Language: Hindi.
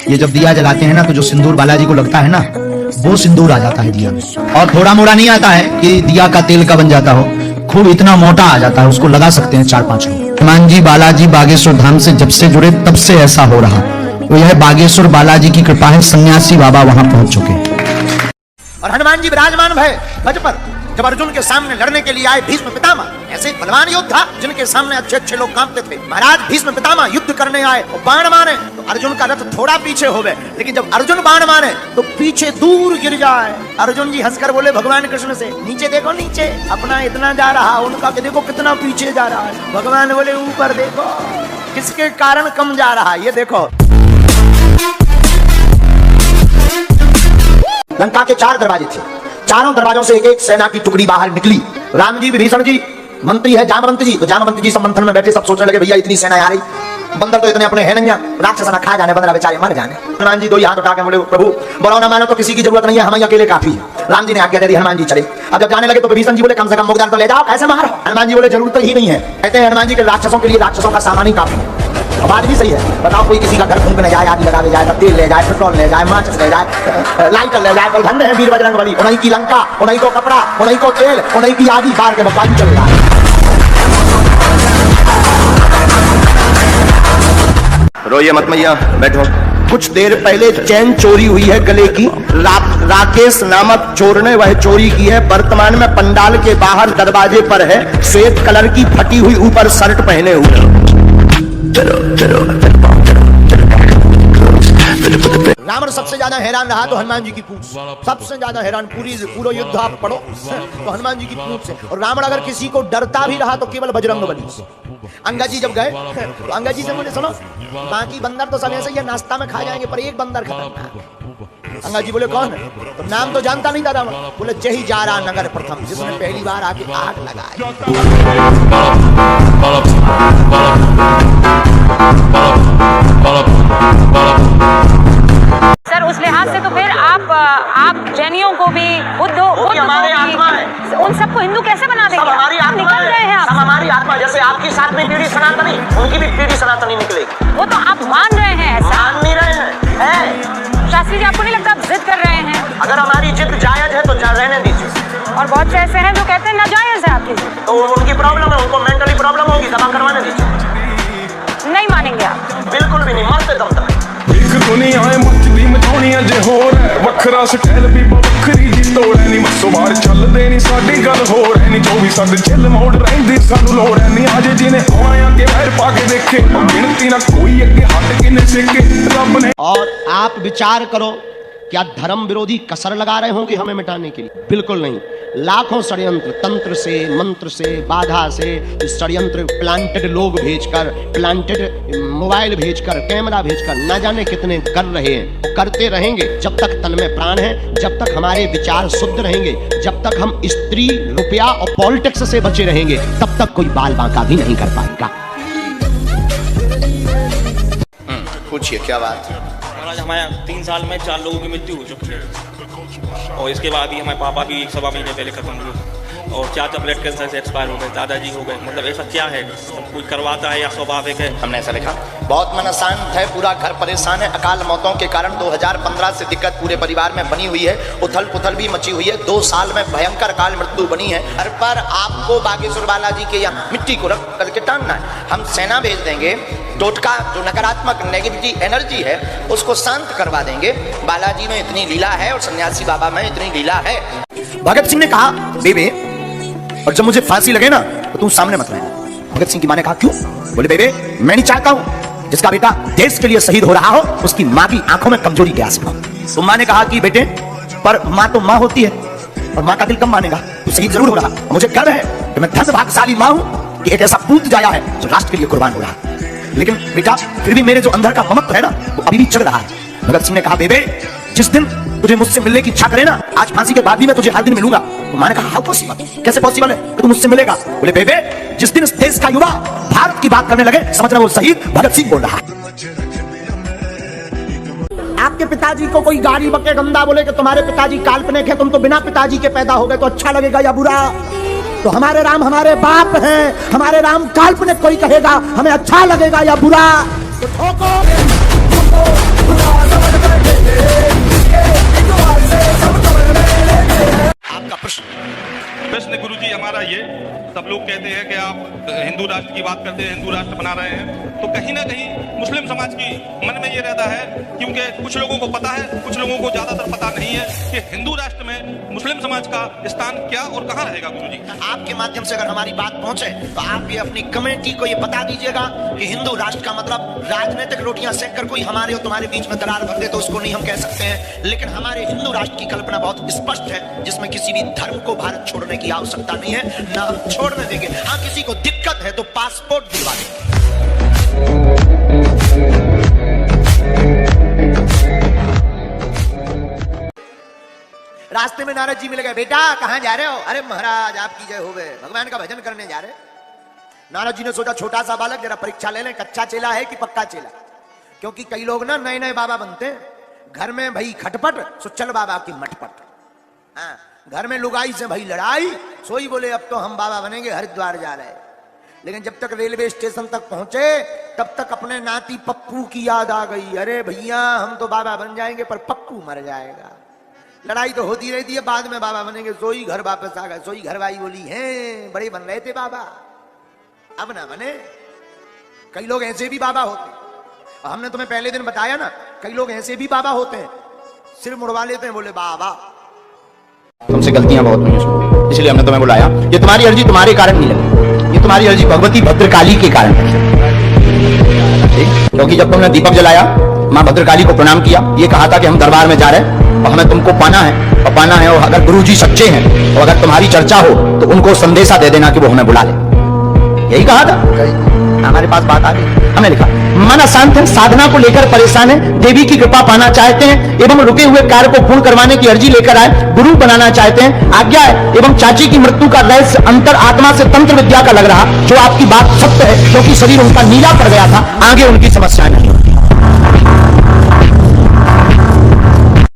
ये जब दिया जलाते हैं ना तो जो सिंदूर बालाजी को लगता है ना वो सिंदूर आ जाता है दिया में। और थोड़ा मोड़ा नहीं आता है कि दिया का तेल का बन जाता हो, खूब इतना मोटा आ जाता है, उसको लगा सकते हैं 4-5 लोग। हनुमान जी बालाजी बागेश्वर धाम से जब से जुड़े तब से ऐसा हो रहा। तो यह बागेश्वर बालाजी की कृपा है, सन्यासी बाबा वहां पहुंच चुके। और हनुमान जी विराजमान भय गज पर जब अर्जुन के सामने लड़ने के लिए आए भीष्म पितामह, ऐसे बलवान योद्धा जिनके सामने अच्छे अच्छे लोग कांपते थे। महाराज भीष्म पितामह युद्ध करने आए और बाण मारे तो अर्जुन का रथ थोड़ा पीछे हो गए, लेकिन जब अर्जुन बाण मारे तो पीछे दूर गिर जाए। अर्जुन जी हंसकर बोले भगवान कृष्ण से, नीचे देखो नीचे, अपना इतना जा रहा, उनका देखो कितना पीछे जा रहा है। भगवान बोले ऊपर देखो, किसके कारण कम जा रहा है ये देखो। लंका के 4 दरवाजे थे, चारों दरवाजों से एक एक सेना की टुकड़ी बाहर निकली। राम जी, विभीषण जी, मंत्री है जामवंत जी, तो जामवंत जी सब मंथन में बैठे, सब सोचने लगे भैया इतनी सेना आ रही, बंदर तो इतने अपने हैं नहीं, राक्षस ना खा जाने, बंदर बेचारे मर जाने। हनुमान जी 2 हाथ उठा के बोले प्रभु बोलो ना मानो तो किसी की जरूरत नहीं है, हम अकेले काफी है। राम जी ने आज्ञा दे दी, हनुमान जी चले। अब जब जाने लगे तो विभीषण जी बोले कम से कम मुगदार तो ले जाओ, ऐसे मारो। हनुमान जी बोले जरूरत ही नहीं है। कहते हैं हनुमान जी के राक्षसों के लिए राक्षसों का सामान ही काफी है। बात भी सही है, बताओ कोई किसी का घर फूंकने जाए, आग लगा ले जाए, तेल ले जाए, पेट्रोल ले जाए, माचिस ले जाए, लाइटर ले जाए, धन्य है वीर बजरंगबली, उन्हीं की लंका, उन्हीं को कपड़ा, उन्हीं को तेल, उन्हीं की आदि बार के बकवादी चल रहा है। रोइए मत मैया, बैठो। कुछ देर पहले चैन चोरी हुई है गले की, राकेश नामक चोर ने वह चोरी की है। वर्तमान में पंडाल के बाहर दरवाजे पर है, श्वेत कलर की फटी हुई ऊपर शर्ट पहने हुए। रावण सबसे ज्यादा हैरान रहा तो हनुमान जी की पूंछ, सबसे ज्यादा हैरान पूरा युद्ध आप पढ़ो तो हनुमान जी की पूंछ से। और रावण अगर किसी को डरता भी रहा तो केवल बजरंगबली से। अंगा जी जब गए तो अंगा जी से बोले सुनो, बाकी बंदर तो सब ऐसे ही नाश्ता में खा जाएंगे पर एक बंदर खतरनाक। अंगा जी बोले कौन है? तो नाम तो जानता नहीं था रावण। बोले जय जा रहा नगर प्रथम, जिसने पहली बार आके आग लगाई। सर उस लिहाज से तो फिर आप जैनियों को भी बुद्ध हमारे आत्मा है, उन सबको हिंदू कैसे बना देंगे? सब हमारी आत्मा निकल रहे हैं, सब हमारी आत्मा। जैसे आपकी साथ में पीढ़ी सनातनी, उनकी भी पीढ़ी सनातनी निकलेगी। वो तो आप मान रहे हैं, ऐसा मान नहीं रहे हैं। शास्त्री जी आपको नहीं लगता आप जिद कर रहे हैं? अगर हमारी जिद जायज है तो रहने दीजिए। और बहुत से ऐसे हैं जो कहते हैं नाजायज है आपकी जिद, तो उनकी प्रॉब्लम है, उनको मेंटली प्रॉब्लम होगी, दवा करवाने दीजिए। नहीं मानेंगे आप? बिल्कुल भी नहीं, मरते दम तक। दुनिया है मचदी मचाउणी अजे होर है, वखरा स्टाइल भी बखरी जी तोड़ है नी, मसो बाहर चलदे नी साडी गल होर है नी, जो भी साडे चिल मोड़ रहिंदी सानू लोड़ है नी। अजे जिने आया के वैर पाके देखे, गिनती ना कोई अगे हट के ने सेके रब ने। और आप विचार करो, क्या धर्म विरोधी कसर लगा रहे होंगे हमें मिटाने के लिए? बिल्कुल नहीं। लाखों षड्यंत्र, तंत्र से, मंत्र से, बाधा से, षड्यंत्र प्लांटेड लोग भेजकर, प्लांटेड मोबाइल भेजकर, कैमरा भेजकर, ना जाने कितने कर रहे हैं, करते रहेंगे जब तक तन में प्राण है, जब तक हमारे विचार शुद्ध रहेंगे, जब तक हम स्त्री, रुपया और पॉलिटिक्स से बचे रहेंगे, तब तक कोई बाल बांका भी नहीं कर पाएगा। पूछिए क्या बात है? हमारे 3 साल में 4 लोगों की मृत्यु हो चुकी है, और इसके बाद ही हमारे पापा भी 1-1.25 महीने पहले खत्म हुए, और चाचा ब्लड कैंसर से एक्सपायर हो गए, दादाजी हो गए। मतलब ऐसा क्या है, सब कुछ करवाता है या स्वाभाविक है? हमने ऐसा लिखा, बहुत मन अशांत है, पूरा घर परेशान है, अकाल मौतों के कारण 2015 से दिक्कत पूरे परिवार में बनी हुई है, उथल पुथल भी मची हुई है, 2 साल में भयंकर अकाल मृत्यु बनी है। हर पर आपको बागेश्वर बालाजी के यहाँ मिट्टी को रख करके टांगना है। हम सेना भेज देंगे, टोटका जो नकारात्मक नेगेटिविटी एनर्जी है उसको शांत करवा देंगे। बालाजी में इतनी लीला है और सन्यासी बाबा में इतनी लीला है। भगत सिंह ने कहा बेबे, और जब मुझे फांसी लगे ना तो तू सामने मत रहना। भगत सिंह की मां ने कहा क्यों? बोले बेबे मैं नहीं चाहता हूं जिसका बेटा देश के लिए शहीद हो रहा हो उसकी मां की आंखों में कमजोरी के आंसू हो। तो मां ने कहा कि बेटे पर मां तो मां होती है और मां का दिल कम मानेगा, तू शहीद जरूर हो रहा। मुझे गर्व है कि मैं धन भाग्यशाली मां हूं कि एक ऐसा पूत जाया है जो राष्ट्र के लिए कुर्बान हो रहा। लेकिन बेटा फिर भी मेरे जो अंदर का ममत्व है ना वो अभी भी चल रहा है। भगत सिंह ने कहा बेबे जिस दिन तुझे मुझसे मिलने की इच्छा करे ना, आज फांसी के बाद भी मैं तुझे हर दिन मिलूंगा। तो मां ने कहा हाउ पॉसिबल, कैसे पॉसिबल है कि तू मुझसे मिलेगा? बोले बेबे जिस दिन इस देश का युवा भारत की बात करने लगे समझना वो शहीद भगत सिंह बोल रहा है। आपके पिताजी को कोई गाड़ी बके गंदा बोले कि तुम्हारे पिताजी काल्पनिक है, तुम तो बिना पिताजी के पैदा हो गए, तो अच्छा लगेगा या बुरा? तो हमारे राम हमारे बाप हैं, हमारे राम काल्पनिक कोई कहेगा हमें अच्छा लगेगा या बुरा? तो ठोको राष्ट्र की बात करते हैं, हिंदू राष्ट्र बना रहे हैं, तो कहीं ना कहीं मुस्लिम समाज की मन में ये रहता है, क्योंकि कुछ लोगों को पता है, कुछ लोगों को ज्यादातर पता नहीं है कि हिंदू राष्ट्र में मुस्लिम समाज का स्थान क्या और कहां रहेगा। गुरुजी, आपके माध्यम से अगर हमारी बात पहुंचे तो आप ये अपनी कमेटी को ये बता दीजिएगा कि हिंदू राष्ट्र का मतलब राजनीतिक रोटियां सेक कर कोई हमारे और तुम्हारे बीच में दरार भर दे तो उसको नहीं हम कह सकते हैं। लेकिन हमारे हिंदू राष्ट्र की कल्पना बहुत स्पष्ट है, जिसमें किसी भी धर्म को भारत छोड़ने की आवश्यकता नहीं है, ना हम छोड़ने देंगे। हाँ, किसी को दिक्कत है तो पासपोर्ट दिलवा देंगे। रास्ते में नारद जी मिल गए, बेटा कहां जा रहे हो? अरे महाराज आपकी जय होवे, भगवान का भजन करने जा रहे। नारद जी ने सोचा छोटा सा बालक जरा परीक्षा ले लें, कच्चा चेला है कि पक्का चेला। क्योंकि कई लोग ना नए नए बाबा बनते हैं, घर में भाई खटपट सो चल बाबा की मटपट, हाँ, घर में लुगाई से भाई लड़ाई, सोई बोले अब तो हम बाबा बनेंगे, हरिद्वार जा रहे। लेकिन जब तक रेलवे स्टेशन तक पहुंचे तब तक अपने नाती पप्पू की याद आ गई। अरे भैया हम तो बाबा बन जाएंगे पर पप्पू मर जाएगा। लड़ाई तो होती रहती है, बाद में बाबा बनेंगे। सोई घर वापस आ गए। सोई घरवाई बोली हैं बड़े बन रहे थे बाबा, अब ना बने। कई लोग ऐसे भी बाबा होते, हमने तुम्हें पहले दिन बताया ना, कई लोग ऐसे भी बाबा होते हैं, सिर मुड़वा लेते हैं, बोले बाबा तुमसे गलतियां बहुत हुई, इसलिए हमने तुम्हें बुलाया। ये तुम्हारी अर्जी तुम्हारे कारण नहीं लगी, ये तुम्हारी अर्जी भगवती भद्रकाली के कारण है। क्योंकि जब तुमने दीपक जलाया, मां भद्रकाली को प्रणाम किया, ये कहा था कि हम दरबार में जा रहे हैं और हमें तुमको पाना है और पाना है, और अगर गुरुजी सच्चे हैं और अगर तुम्हारी चर्चा हो तो उनको संदेशा दे देना कि वो हमें बुला ले। यही कहा था, हमारे पास बात आ गई। हमने लिखा मन अशांत है, साधना को लेकर परेशान है, देवी की कृपा पाना चाहते हैं एवं रुके हुए कार्य को पूर्ण करवाने की अर्जी लेकर आए, गुरु बनाना चाहते हैं, आज्ञा है। एवं चाची की मृत्यु का रहस्य अंतर आत्मा से तंत्र विद्या का लग रहा, जो आपकी बात सत्य है, क्योंकि शरीर उनका नीला पड़ गया था, आगे उनकी समस्याएं नहीं होती।